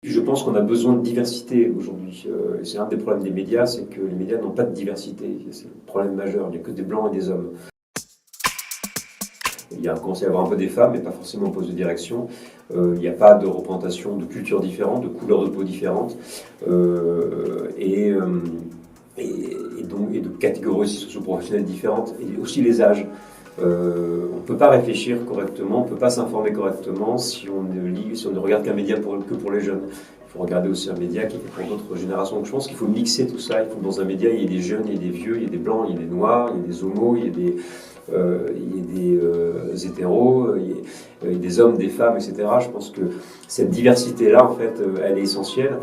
Je pense qu'on a besoin de diversité aujourd'hui. C'est un des problèmes des médias, c'est que les médias n'ont pas de diversité. C'est le problème majeur. Il n'y a que des blancs et des hommes. Il y a commencé à y avoir un peu des femmes, mais pas forcément en poste de direction. Il n'y a pas de représentation de cultures différentes, de couleurs de peau différentes, et de catégories socio-professionnelles différentes, et aussi les âges. On ne peut pas réfléchir correctement, on ne peut pas s'informer correctement si on ne regarde qu'un média que pour les jeunes. Il faut regarder aussi un média qui est fait pour d'autres générations. Donc je pense qu'il faut mixer tout ça. Il faut que dans un média, il y ait des jeunes, il y ait des vieux, il y ait des blancs, il y ait des noirs, il y ait des homos, il y ait des hétéros, il y ait des hommes, des femmes, etc. Je pense que cette diversité-là, en fait, elle est essentielle.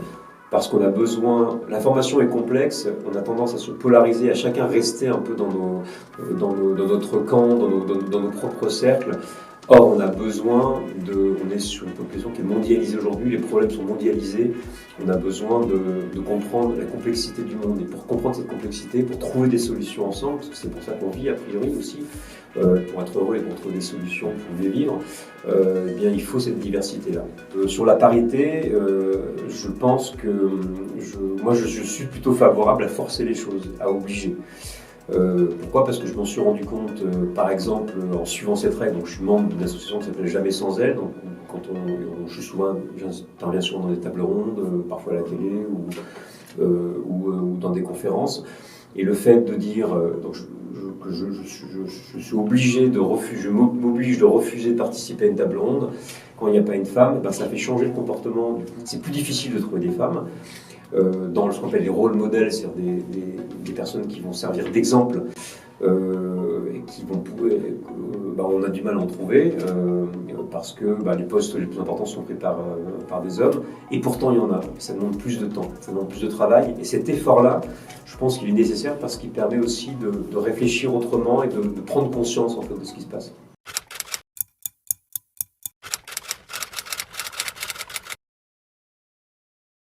Parce qu'on a besoin, l'information est complexe, on a tendance à se polariser, à chacun rester un peu dans notre camp, dans nos propres cercles. Or, on a besoin on est sur une population qui est mondialisée aujourd'hui, les problèmes sont mondialisés, on a besoin de comprendre la complexité du monde. Et pour comprendre cette complexité, pour trouver des solutions ensemble, parce que c'est pour ça qu'on vit a priori aussi, pour être heureux et pour trouver des solutions pour mieux vivre, eh bien, il faut cette diversité-là. Sur la parité, je pense que moi je suis plutôt favorable à forcer les choses, à obliger. Pourquoi ? Parce que je m'en suis rendu compte, par exemple, en suivant cette règle. Donc, je suis membre d'une association qui s'appelle Jamais sans elle. Donc, quand j'interviens souvent dans des tables rondes, parfois à la télé ou dans des conférences. Et le fait de dire, donc je suis obligé de refuser, je m'oblige de refuser de participer à une table ronde quand il n'y a pas une femme, ben ça fait changer le comportement. C'est plus difficile de trouver des femmes. Dans ce qu'on appelle les rôles modèles, c'est-à-dire des personnes qui vont servir d'exemple et qui vont on a du mal à en trouver parce que les postes les plus importants sont pris par des hommes, et pourtant il y en a. Ça demande plus de temps, ça demande plus de travail, et cet effort-là, je pense qu'il est nécessaire parce qu'il permet aussi de réfléchir autrement et de prendre conscience en fait de ce qui se passe.